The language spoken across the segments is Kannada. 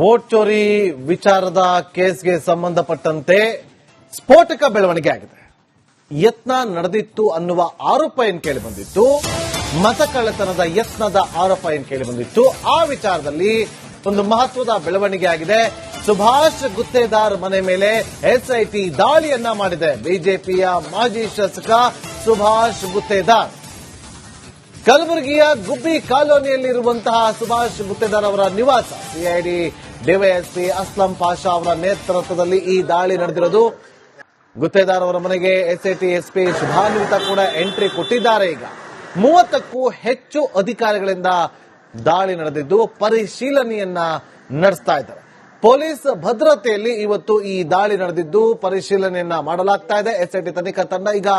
ವೋಟ್ ಚೋರಿ ವಿಚಾರದ ಕೇಸ್ಗೆ ಸಂಬಂಧಪಟ್ಟಂತೆ ಸ್ಫೋಟಕ ಬೆಳವಣಿಗೆ ಆಗಿದೆ. ಯತ್ನ ನಡೆದಿತ್ತು ಅನ್ನುವ ಆರೋಪ ಏನು ಕೇಳಿ ಬಂದಿತ್ತು, ಮತ ಕಳ್ಳತನದ ಯತ್ನದ ಆರೋಪ ಏನು ಕೇಳಿ ಬಂದಿತ್ತು. ಆ ವಿಚಾರದಲ್ಲಿ ಒಂದು ಮಹತ್ವದ ಬೆಳವಣಿಗೆ ಆಗಿದೆ. ಸುಭಾಷ್ ಗುತ್ತೇದಾರ್ ಮನೆ ಮೇಲೆ ಎಸ್ಐಟಿ ದಾಳಿಯನ್ನ ಮಾಡಿದೆ. ಬಿಜೆಪಿಯ ಮಾಜಿ ಶಾಸಕ ಸುಭಾಷ್ ಗುತ್ತೇದಾರ್ ಕಲಬುರಗಿಯ ಗುಬ್ಬಿ ಕಾಲೋನಿಯಲ್ಲಿರುವಂತಹ ಸುಭಾಷ್ ಗುತ್ತೇದಾರ್ ಅವರ ನಿವಾಸ ಸಿಐಡಿ ಡಿವೈಎಸ್ಪಿ ಅಸ್ಲಂ ಪಾಷಾ ಅವರ ನೇತೃತ್ವದಲ್ಲಿ ಈ ದಾಳಿ ನಡೆದಿರೋದು. ಗುತ್ತೇದಾರ್ ಅವರ ಮನೆಗೆ ಎಸ್ಐಟಿ ಎಸ್ಪಿ ಶುಭಾನ್ವಿತಾ ಕೂಡ ಎಂಟ್ರಿ ಕೊಟ್ಟಿದ್ದಾರೆ. ಈಗ 30ಕ್ಕೂ ಹೆಚ್ಚು ಅಧಿಕಾರಿಗಳಿಂದ ದಾಳಿ ನಡೆದಿದ್ದು ಪರಿಶೀಲನೆಯನ್ನ ನಡೆಸ್ತಾ ಇದ್ದಾರೆ. ಪೊಲೀಸ್ ಭದ್ರತೆಯಲ್ಲಿ ಇವತ್ತು ಈ ದಾಳಿ ನಡೆದಿದ್ದು ಪರಿಶೀಲನೆಯನ್ನ ಮಾಡಲಾಗ್ತಾ ಇದೆ. ಎಸ್ಐಟಿ ತನಿಖಾ ತಂಡ ಈಗ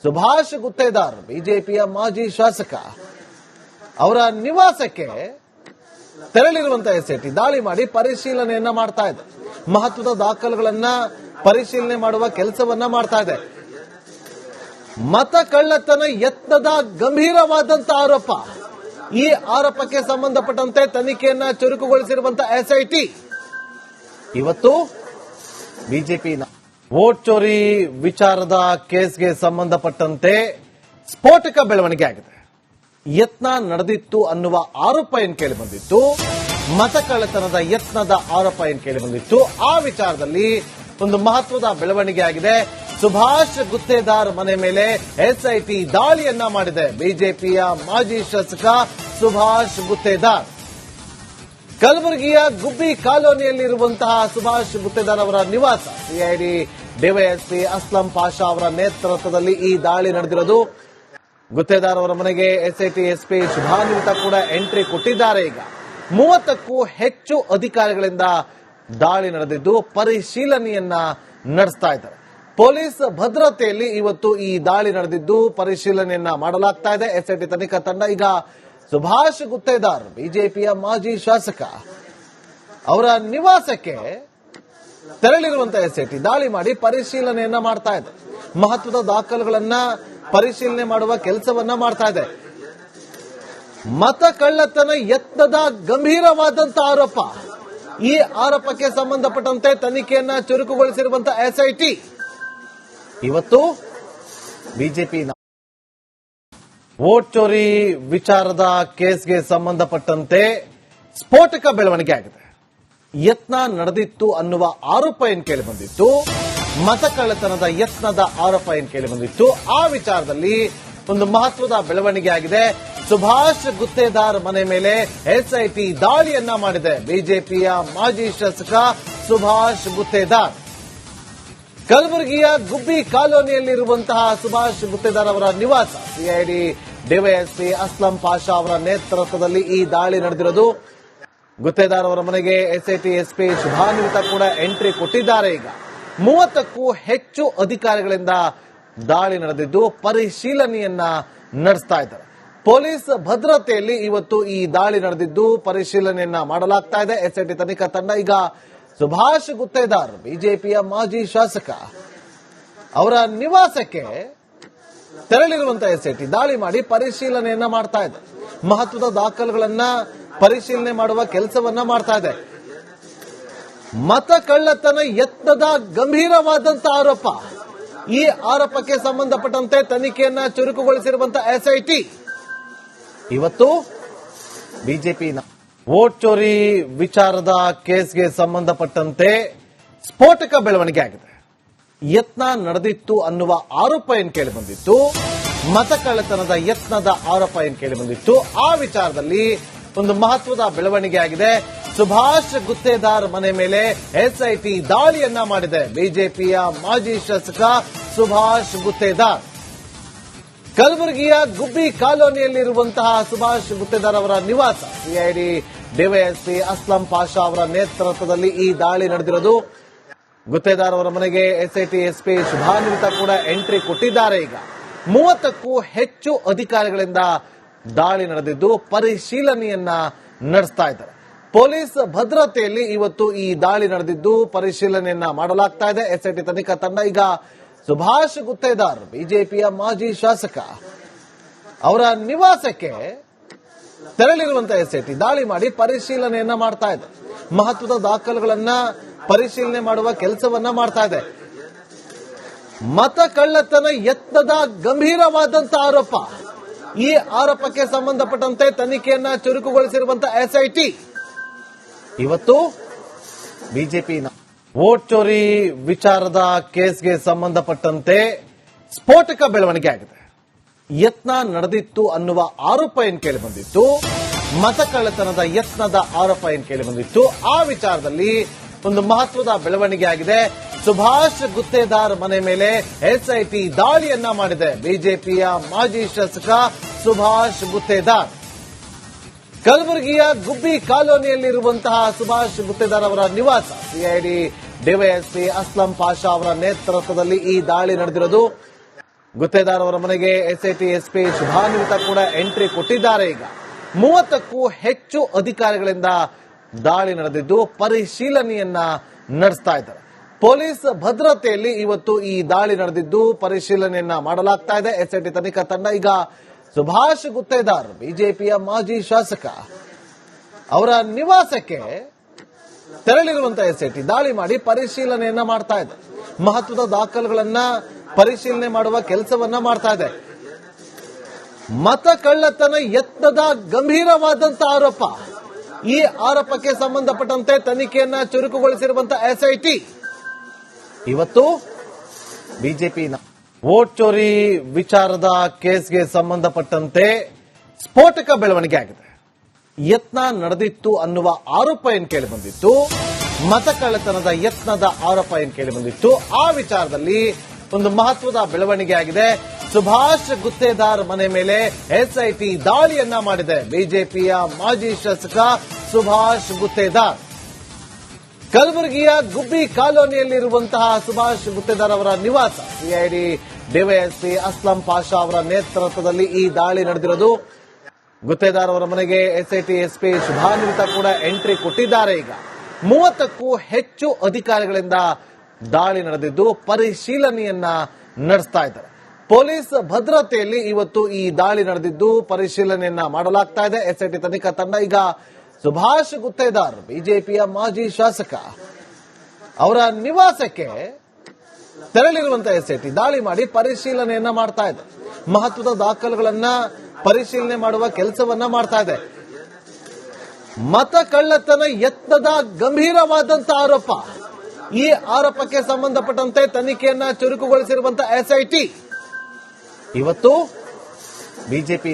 ಸುಭಾಷ್ ಗುತ್ತೇದಾರ್ ಬಿಜೆಪಿಯ ಮಾಜಿ ಶಾಸಕ ಅವರ ನಿವಾಸಕ್ಕೆ ತೆರಳಿರುವಂತಹ ಎಸ್ಐಟಿ ದಾಳಿ ಮಾಡಿ ಪರಿಶೀಲನೆಯನ್ನ ಮಾಡ್ತಾ ಇದೆ. ಮಹತ್ವದ ದಾಖಲೆಗಳನ್ನ ಪರಿಶೀಲನೆ ಮಾಡುವ ಕೆಲಸವನ್ನ ಮಾಡ್ತಾ ಇದೆ. ಮತ ಕಳ್ಳತನ ಯತ್ನದ ಗಂಭೀರವಾದಂತಹ ಆರೋಪ. ಈ ಆರೋಪಕ್ಕೆ ಸಂಬಂಧಪಟ್ಟಂತೆ ತನಿಖೆಯನ್ನ ಚುರುಕುಗೊಳಿಸಿರುವಂತಹ ಎಸ್ಐಟಿ ಇವತ್ತು ಬಿಜೆಪಿ ವೋಟ್ ಚೋರಿ ವಿಚಾರದ ಕೇಸ್ಗೆ ಸಂಬಂಧಪಟ್ಟಂತೆ ಸ್ಫೋಟಕ ಬೆಳವಣಿಗೆ ಆಗಿದೆ. ಯತ್ನ ನಡೆದಿತ್ತು ಅನ್ನುವ ಆರೋಪ ಏನು ಕೇಳಿ ಬಂದಿತ್ತು, ಮತ ಕಳ್ಳತನದ ಯತ್ನದ ಆರೋಪ ಏನು ಕೇಳಿ ಬಂದಿತ್ತು. ಆ ವಿಚಾರದಲ್ಲಿ ಒಂದು ಮಹತ್ವದ ಬೆಳವಣಿಗೆ ಆಗಿದೆ. ಸುಭಾಷ್ ಗುತ್ತೇದಾರ್ ಮನೆ ಮೇಲೆ ಎಸ್ಐಟಿ ದಾಳಿಯನ್ನ ಮಾಡಿದೆ. ಬಿಜೆಪಿಯ ಮಾಜಿ ಶಾಸಕ ಸುಭಾಷ್ ಗುತ್ತೇದಾರ್ ಕಲಬುರಗಿಯ ಗುಬ್ಬಿ ಕಾಲೋನಿಯಲ್ಲಿರುವಂತಹ ಸುಭಾಷ್ ಗುತ್ತೇದಾರ್ ಅವರ ನಿವಾಸ ಸಿಐಡಿ ಡಿವೈಎಸ್ಪಿ ಅಸ್ಲಂ ಪಾಷಾ ಅವರ ನೇತೃತ್ವದಲ್ಲಿ ಈ ದಾಳಿ ನಡೆದಿರೋದು. ಗುತ್ತೇದಾರ್ ಅವರ ಮನೆಗೆ ಎಸ್ಐಟಿ ಎಸ್ಪಿ ಶುಭಾನ್ವಿತಾ ಕೂಡ ಎಂಟ್ರಿ ಕೊಟ್ಟಿದ್ದಾರೆ. ಈಗ 30ಕ್ಕೂ ಹೆಚ್ಚು ಅಧಿಕಾರಿಗಳಿಂದ ದಾಳಿ ನಡೆದಿದ್ದು ಪರಿಶೀಲನೆಯನ್ನ ನಡೆಸ್ತಾ ಇದ್ದಾರೆ. ಪೊಲೀಸ್ ಭದ್ರತೆಯಲ್ಲಿ ಇವತ್ತು ಈ ದಾಳಿ ನಡೆದಿದ್ದು ಪರಿಶೀಲನೆಯನ್ನ ಮಾಡಲಾಗ್ತಾ ಇದೆ. ಎಸ್ಐಟಿ ತನಿಖಾ ತಂಡ ಈಗ ಸುಭಾಷ್ ಗುತ್ತೇದಾರ್ ಬಿಜೆಪಿಯ ಮಾಜಿ ಶಾಸಕ ಅವರ ನಿವಾಸಕ್ಕೆ ತೆರಳಿರುವಂತಹ ಎಸ್ಐಟಿ ದಾಳಿ ಮಾಡಿ ಪರಿಶೀಲನೆಯನ್ನ ಮಾಡ್ತಾ ಇದೆ. ಮಹತ್ವದ ದಾಖಲೆಗಳನ್ನ ಪರಿಶೀಲನೆ ಮಾಡುವ ಕೆಲಸವನ್ನ ಮಾಡ್ತಾ ಇದೆ. ಮತ ಕಳ್ಳತನ ಯತ್ನದ ಗಂಭೀರವಾದಂತಹ ಆರೋಪ. ಈ ಆರೋಪಕ್ಕೆ ಸಂಬಂಧಪಟ್ಟಂತೆ ತನಿಖೆಯನ್ನ ಚುರುಕುಗೊಳಿಸಿರುವಂತಹ ಎಸ್ಐಟಿ ಇವತ್ತು ಬಿಜೆಪಿ ವೋಟ್ ಚೋರಿ ವಿಚಾರದ ಕೇಸ್ಗೆ ಸಂಬಂಧಪಟ್ಟಂತೆ ಸ್ಫೋಟಕ ಬೆಳವಣಿಗೆ ಆಗಿದೆ. ಯತ್ನ ನಡೆದಿತ್ತು ಅನ್ನುವ ಆರೋಪ ಏನು ಕೇಳಿ ಬಂದಿತ್ತು, ಮತ ಕಳ್ಳತನದ ಯತ್ನದ ಆರೋಪ ಏನು ಕೇಳಿ ಬಂದಿತ್ತು. ಆ ವಿಚಾರದಲ್ಲಿ ಒಂದು ಮಹತ್ವದ ಬೆಳವಣಿಗೆ ಆಗಿದೆ. ಸುಭಾಷ್ ಗುತ್ತೇದಾರ್ ಮನೆ ಮೇಲೆ ಎಸ್ಐಟಿ ದಾಳಿಯನ್ನ ಮಾಡಿದೆ. ಬಿಜೆಪಿಯ ಮಾಜಿ ಶಾಸಕ ಸುಭಾಷ್ ಗುತ್ತೇದಾರ್ ಕಲಬುರಗಿಯ ಗುಬ್ಬಿ ಕಾಲೋನಿಯಲ್ಲಿರುವಂತಹ ಸುಭಾಷ್ ಗುತ್ತೇದಾರ್ ಅವರ ನಿವಾಸ ಸಿಐಡಿ ಡಿವೈಎಸ್ಪಿ ಅಸ್ಲಂ ಪಾಷಾ ಅವರ ನೇತೃತ್ವದಲ್ಲಿ ಈ ದಾಳಿ ನಡೆದಿರೋದು. ಗುತ್ತೇದಾರ್ ಅವರ ಮನೆಗೆ ಎಸ್ಐಟಿ ಎಸ್ಪಿ ಶುಭಾನ್ವಿತಾ ಕೂಡ ಎಂಟ್ರಿ ಕೊಟ್ಟಿದ್ದಾರೆ. ಈಗ 30ಕ್ಕೂ ಹೆಚ್ಚು ಅಧಿಕಾರಿಗಳಿಂದ ದಾಳಿ ನಡೆದಿದ್ದು ಪರಿಶೀಲನೆಯನ್ನ ನಡೆಸ್ತಾ ಇದ್ದಾರೆ. ಪೊಲೀಸ್ ಭದ್ರತೆಯಲ್ಲಿ ಇವತ್ತು ಈ ದಾಳಿ ನಡೆದಿದ್ದು ಪರಿಶೀಲನೆಯನ್ನ ಮಾಡಲಾಗ್ತಾ ಇದೆ. ಎಸ್ಐಟಿ ತನಿಖಾ ತಂಡ ಈಗ ಸುಭಾಷ್ ಗುತ್ತೇದಾರ್ ಬಿಜೆಪಿಯ ಮಾಜಿ ಶಾಸಕ ಅವರ ನಿವಾಸಕ್ಕೆ ತೆರಳಿರುವಂತಹ ಎಸ್ಐಟಿ ದಾಳಿ ಮಾಡಿ ಪರಿಶೀಲನೆಯನ್ನ ಮಾಡ್ತಾ ಇದೆ. ಮಹತ್ವದ ದಾಖಲೆಗಳನ್ನ ಪರಿಶೀಲನೆ ಮಾಡುವ ಕೆಲಸವನ್ನ ಮಾಡ್ತಾ ಇದೆ. ಮತ ಕಳ್ಳತನ ಯತ್ನದ ಗಂಭೀರವಾದಂತಹ ಆರೋಪ. ಈ ಆರೋಪಕ್ಕೆ ಸಂಬಂಧಪಟ್ಟಂತೆ ತನಿಖೆಯನ್ನ ಚುರುಕುಗೊಳಿಸಿರುವಂತಹ ಎಸ್ಐಟಿ ಇವತ್ತು ಬಿಜೆಪಿ ವೋಟ್ ಚೋರಿ ವಿಚಾರದ ಕೇಸ್ಗೆ ಸಂಬಂಧಪಟ್ಟಂತೆ ಸ್ಫೋಟಕ ಬೆಳವಣಿಗೆ ಆಗಿದೆ. ಯತ್ನ ನಡೆದಿತ್ತು ಅನ್ನುವ ಆರೋಪ ಏನು ಕೇಳಿ ಬಂದಿತ್ತು, ಮತ ಕಳ್ಳತನದ ಯತ್ನದ ಆರೋಪ ಏನು ಕೇಳಿ ಬಂದಿತ್ತು. ಆ ವಿಚಾರದಲ್ಲಿ ಒಂದು ಮಹತ್ವದ ಬೆಳವಣಿಗೆ ಆಗಿದೆ. ಸುಭಾಷ್ ಗುತ್ತೇದಾರ್ ಮನೆ ಮೇಲೆ ಎಸ್ಐಟಿ ದಾಳಿಯನ್ನ ಮಾಡಿದೆ. ಬಿಜೆಪಿಯ ಮಾಜಿ ಶಾಸಕ ಸುಭಾಷ್ ಗುತ್ತೇದಾರ್ ಕಲಬುರಗಿಯ ಗುಬ್ಬಿ ಕಾಲೋನಿಯಲ್ಲಿರುವಂತಹ ಸುಭಾಷ್ ಗುತ್ತೇದಾರ್ ಅವರ ನಿವಾಸ ಸಿಐಡಿ ಡಿವೈಎಸ್ಪಿ ಅಸ್ಲಂ ಪಾಷಾ ಅವರ ನೇತೃತ್ವದಲ್ಲಿ ಈ ದಾಳಿ ನಡೆದಿರೋದು. ಗುತ್ತೇದಾರ್ ಅವರ ಮನೆಗೆ ಎಸ್ಐಟಿ ಎಸ್ಪಿ ಶುಭಾನ್ವಿತಾ ಕೂಡ ಎಂಟ್ರಿ ಕೊಟ್ಟಿದ್ದಾರೆ. ಈಗ 30ಕ್ಕೂ ಹೆಚ್ಚು ಅಧಿಕಾರಿಗಳಿಂದ ದಾಳಿ ನಡೆದಿದ್ದು ಪರಿಶೀಲನೆಯನ್ನ ನಡೆಸ್ತಾ ಇದ್ದಾರೆ. ಪೊಲೀಸ್ ಭದ್ರತೆಯಲ್ಲಿ ಇವತ್ತು ಈ ದಾಳಿ ನಡೆದಿದ್ದು ಪರಿಶೀಲನೆಯನ್ನ ಮಾಡಲಾಗ್ತಾ ಇದೆ. ಎಸ್ಐಟಿ ತನಿಖಾ ತಂಡ ಈಗ ಸುಭಾಷ್ ಗುತ್ತೇದಾರ್ ಬಿಜೆಪಿಯ ಮಾಜಿ ಶಾಸಕ ಅವರ ನಿವಾಸಕ್ಕೆ ತೆರಳಿರುವಂತಹ ಎಸ್ಐಟಿ ದಾಳಿ ಮಾಡಿ ಪರಿಶೀಲನೆಯನ್ನ ಮಾಡ್ತಾ ಇದೆ. ಮಹತ್ವದ ದಾಖಲೆಗಳನ್ನ ಪರಿಶೀಲನೆ ಮಾಡುವ ಕೆಲಸವನ್ನ ಮಾಡ್ತಾ ಇದೆ. ಮತ ಕಳ್ಳತನ ಯತ್ನದ ಗಂಭೀರವಾದಂತಹ ಆರೋಪ. ಈ ಆರೋಪಕ್ಕೆ ಸಂಬಂಧಪಟ್ಟಂತೆ ತನಿಖೆಯನ್ನ ಚುರುಕುಗೊಳಿಸಿರುವಂತಹ ಎಸ್ಐಟಿ ಇವತ್ತು ಬಿಜೆಪಿ ವೋಟ್ ಚೋರಿ ವಿಚಾರದ ಕೇಸ್ಗೆ ಸಂಬಂಧಪಟ್ಟಂತೆ ಸ್ಫೋಟಕ ಬೆಳವಣಿಗೆ ಆಗಿದೆ. ಯತ್ನ ನಡೆದಿತ್ತು ಅನ್ನುವ ಆರೋಪ ಏನ್ ಕೇಳಿ ಬಂದಿತ್ತು, ಮತ ಕಳ್ಳತನದ ಯತ್ನದ ಆರೋಪ ಏನ್ ಕೇಳಿ ಬಂದಿತ್ತು, ಆ ವಿಚಾರದಲ್ಲಿ ಒಂದು ಮಹತ್ವದ ಬೆಳವಣಿಗೆ ಆಗಿದೆ. ಸುಭಾಷ್ ಗುತ್ತೇದಾರ್ ಮನೆ ಮೇಲೆ ಎಸ್ಐಟಿ ದಾಳಿಯನ್ನ ಮಾಡಿದೆ. ಬಿಜೆಪಿಯ ಮಾಜಿ ಶಾಸಕ ಸುಭಾಷ್ ಗುತ್ತೇದಾರ್ ಕಲಬುರಗಿಯ ಗುಬ್ಬಿ ಕಾಲೋನಿಯಲ್ಲಿರುವಂತಹ ಸುಭಾಷ್ ಗುತ್ತೇದಾರ್ ಅವರ ನಿವಾಸ ಸಿಐಡಿ ಡಿವೈಎಸ್ಪಿ ಅಸ್ಲಂ ಪಾಷಾ ಅವರ ನೇತೃತ್ವದಲ್ಲಿ ಈ ದಾಳಿ ನಡೆದಿರೋದು. ಗುತ್ತೇದಾರ್ ಅವರ ಮನೆಗೆ ಎಸ್ಐಟಿ ಎಸ್ಪಿ ಶುಭಾನ್ವಿತ ಕೂಡ ಎಂಟ್ರಿ ಕೊಟ್ಟಿದ್ದಾರೆ. ಈಗ 30ಕ್ಕೂ ಹೆಚ್ಚು ಅಧಿಕಾರಿಗಳಿಂದ ದಾಳಿ ನಡೆದಿದ್ದು ಪರಿಶೀಲನೆಯನ್ನ ನಡೆಸ್ತಾ ಇದ್ದಾರೆ. ಪೊಲೀಸ್ ಭದ್ರತೆಯಲ್ಲಿ ಇವತ್ತು ಈ ದಾಳಿ ನಡೆದಿದ್ದು ಪರಿಶೀಲನೆಯನ್ನ ಮಾಡಲಾಗ್ತಾ ಇದೆ. ಎಸ್ಐಟಿ ತನಿಖಾ ತಂಡ ಈಗ ಸುಭಾಷ್ ಗುತ್ತೇದಾರ್ ಬಿಜೆಪಿಯ ಮಾಜಿ ಶಾಸಕ ಅವರ ನಿವಾಸಕ್ಕೆ ತೆರಳಿರುವಂತಹ ಎಸ್ಐಟಿ ದಾಳಿ ಮಾಡಿ ಪರಿಶೀಲನೆಯನ್ನ ಮಾಡ್ತಾ ಇದೆ. ಮಹತ್ವದ ದಾಖಲೆಗಳನ್ನ ಪರಿಶೀಲನೆ ಮಾಡುವ ಕೆಲಸವನ್ನ ಮಾಡ್ತಾ ಇದೆ. ಮತ ಕಳ್ಳತನ ಯತ್ನದ ಗಂಭೀರವಾದಂತಹ ಆರೋಪ. ಈ ಆರೋಪಕ್ಕೆ ಸಂಬಂಧಪಟ್ಟಂತೆ ತನಿಖೆಯನ್ನ ಚುರುಕುಗೊಳಿಸಿರುವಂತಹ ಎಸ್ಐಟಿ ಇವತ್ತು ಬಿಜೆಪಿ ವೋಟ್ ಚೋರಿ ವಿಚಾರದ ಕೇಸ್ಗೆ ಸಂಬಂಧಪಟ್ಟಂತೆ ಸ್ಫೋಟಕ ಬೆಳವಣಿಗೆ ಆಗಿದೆ. ಯತ್ನ ನಡೆದಿತ್ತು ಅನ್ನುವ ಆರೋಪ ಏನ್ ಕೇಳಿ ಬಂದಿತ್ತು, ಮತ ಕಳ್ಳತನದ ಯತ್ನದ ಆರೋಪ ಏನ್ ಕೇಳಿ ಬಂದಿತ್ತು, ಆ ವಿಚಾರದಲ್ಲಿ ಒಂದು ಮಹತ್ವದ ಬೆಳವಣಿಗೆ ಆಗಿದೆ. ಸುಭಾಷ್ ಗುತ್ತೇದಾರ್ ಮನೆ ಮೇಲೆ ಎಸ್ಐಟಿ ದಾಳಿಯನ್ನ ಮಾಡಿದೆ. ಬಿಜೆಪಿಯ ಮಾಜಿ ಶಾಸಕ ಸುಭಾಷ್ ಗುತ್ತೇದಾರ್ ಕಲಬುರಗಿಯ ಗುಬ್ಬಿ ಕಾಲೋನಿಯಲ್ಲಿರುವಂತಹ ಸುಭಾಷ್ ಗುತ್ತೇದಾರ್ ಅವರ ನಿವಾಸ ಸಿಐಡಿ ಡಿವೈಎಸ್ಪಿ ಅಸ್ಲಂ ಪಾಷಾ ಅವರ ನೇತೃತ್ವದಲ್ಲಿ ಈ ದಾಳಿ ನಡೆದಿರೋದು. ಗುತ್ತೇದಾರ್ ಅವರ ಮನೆಗೆ ಎಸ್ಐಟಿ ಎಸ್ಪಿ ಶುಭಾನ್ವಿತ ಕೂಡ ಎಂಟ್ರಿ ಕೊಟ್ಟಿದ್ದಾರೆ. ಈಗ 30ಕ್ಕೂ ಹೆಚ್ಚು ಅಧಿಕಾರಿಗಳಿಂದ ದಾಳಿ ನಡೆದಿದ್ದು ಪರಿಶೀಲನೆಯನ್ನ ನಡೆಸ್ತಾ ಇದ್ದಾರೆ. ಪೊಲೀಸ್ ಭದ್ರತೆಯಲ್ಲಿ ಇವತ್ತು ಈ ದಾಳಿ ನಡೆದಿದ್ದು ಪರಿಶೀಲನೆಯನ್ನ ಮಾಡಲಾಗ್ತಾ ಇದೆ. ಎಸ್ಐಟಿ ತನಿಖಾ ತಂಡ ಈಗ ಸುಭಾಷ್ ಗುತ್ತೇದಾರ್ ಬಿಜೆಪಿಯ ಮಾಜಿ ಶಾಸಕ ಅವರ ನಿವಾಸಕ್ಕೆ ತೆರಳಿರುವಂತಹ ಎಸ್ಐಟಿ ದಾಳಿ ಮಾಡಿ ಪರಿಶೀಲನೆಯನ್ನ ಮಾಡ್ತಾ ಇದೆ. ಮಹತ್ವದ ದಾಖಲೆಗಳನ್ನ ಪರಿಶೀಲನೆ ಮಾಡುವ ಕೆಲಸವನ್ನ ಮಾಡ್ತಾ ಇದೆ. ಮತ ಕಳ್ಳತನ ಯತ್ನದ ಗಂಭೀರವಾದಂತಹ ಆರೋಪ. ಈ ಆರೋಪಕ್ಕೆ ಸಂಬಂಧಪಟ್ಟಂತೆ ತನಿಖೆಯನ್ನ ಚುರುಕುಗೊಳಿಸಿರುವಂತಹ ಎಸ್ಐಟಿ ಇವತ್ತು ಬಿಜೆಪಿ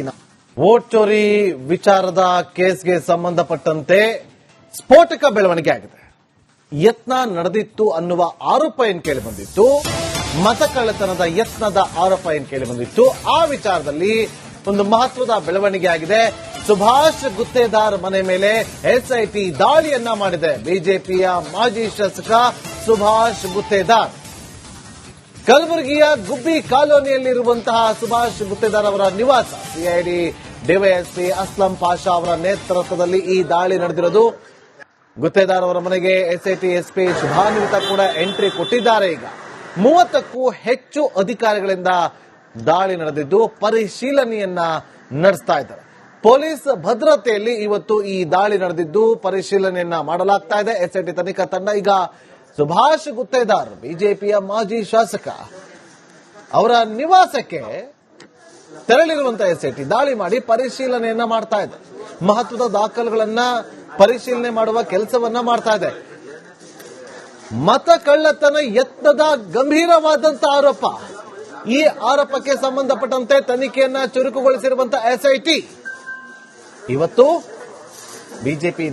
ವೋಟ್ ಚೋರಿ ವಿಚಾರದ ಕೇಸ್ಗೆ ಸಂಬಂಧಪಟ್ಟಂತೆ ಸ್ಫೋಟಕ ಬೆಳವಣಿಗೆ ಆಗಿದೆ. ಯತ್ನ ನಡೆದಿತ್ತು ಅನ್ನುವ ಆರೋಪ ಏನ್ ಕೇಳಿ ಬಂದಿತ್ತು, ಮತ ಕಳ್ಳತನದ ಯತ್ನದ ಆರೋಪ ಏನ್ ಕೇಳಿ ಬಂದಿತ್ತು, ಆ ವಿಚಾರದಲ್ಲಿ ಒಂದು ಮಹತ್ವದ ಬೆಳವಣಿಗೆ ಆಗಿದೆ. ಸುಭಾಷ್ ಗುತ್ತೇದಾರ್ ಮನೆ ಮೇಲೆ ಎಸ್ಐಟಿ ದಾಳಿಯನ್ನ ಮಾಡಿದೆ. ಬಿಜೆಪಿಯ ಮಾಜಿ ಶಾಸಕ ಸುಭಾಷ್ ಗುತ್ತೇದಾರ್ ಕಲಬುರಗಿಯ ಗುಬ್ಬಿ ಕಾಲೋನಿಯಲ್ಲಿರುವಂತಹ ಸುಭಾಷ್ ಗುತ್ತೇದಾರ್ ಅವರ ನಿವಾಸ ಸಿಐಡಿ ಡಿವೈಎಸ್ಪಿ ಅಸ್ಲಂ ಪಾಷಾ ಅವರ ನೇತೃತ್ವದಲ್ಲಿ ಈ ದಾಳಿ ನಡೆದಿರೋದು. ಗುತ್ತೇದಾರ್ ಅವರ ಮನೆಗೆ ಎಸ್ಐಟಿ ಎಸ್ಪಿ ಶುಭಾನ್ವಿತ ಕೂಡ ಎಂಟ್ರಿ ಕೊಟ್ಟಿದ್ದಾರೆ. ಈಗ 30ಕ್ಕೂ ಹೆಚ್ಚು ಅಧಿಕಾರಿಗಳಿಂದ ದಾಳಿ ನಡೆದಿದ್ದು ಪರಿಶೀಲನೆಯನ್ನ ನಡೆಸ್ತಾ ಇದ್ದಾರೆ. ಪೊಲೀಸ್ ಭದ್ರತೆಯಲ್ಲಿ ಇವತ್ತು ಈ ದಾಳಿ ನಡೆದಿದ್ದು ಪರಿಶೀಲನೆಯನ್ನ ಮಾಡಲಾಗ್ತಾ ಇದೆ. ಎಸ್ಐಟಿ ತನಿಖಾ ತಂಡ ಈಗ ಸುಭಾಷ್ ಗುತ್ತೇದಾರ್ ಬಿಜೆಪಿಯ ಮಾಜಿ ಶಾಸಕ ಅವರ ನಿವಾಸಕ್ಕೆ ತೆರಳಿರುವಂತಹ ಎಸ್ಐಟಿ ದಾಳಿ ಮಾಡಿ ಪರಿಶೀಲನೆಯನ್ನ ಮಾಡ್ತಾ ಇದೆ. ಮಹತ್ವದ ದಾಖಲೆಗಳನ್ನ ಪರಿಶೀಲನೆ ಮಾಡುವ ಕೆಲಸವನ್ನ ಮಾಡ್ತಾ ಇದೆ. ಮತ ಕಳ್ಳತನ ಯತ್ನದ ಗಂಭೀರವಾದಂತಹ ಆರೋಪ. ಈ ಆರೋಪಕ್ಕೆ ಸಂಬಂಧಪಟ್ಟಂತೆ ತನಿಖೆಯನ್ನ ಚುರುಕುಗೊಳಿಸಿರುವಂತಹ ಎಸ್ಐಟಿ ಇವತ್ತು ಬಿಜೆಪಿ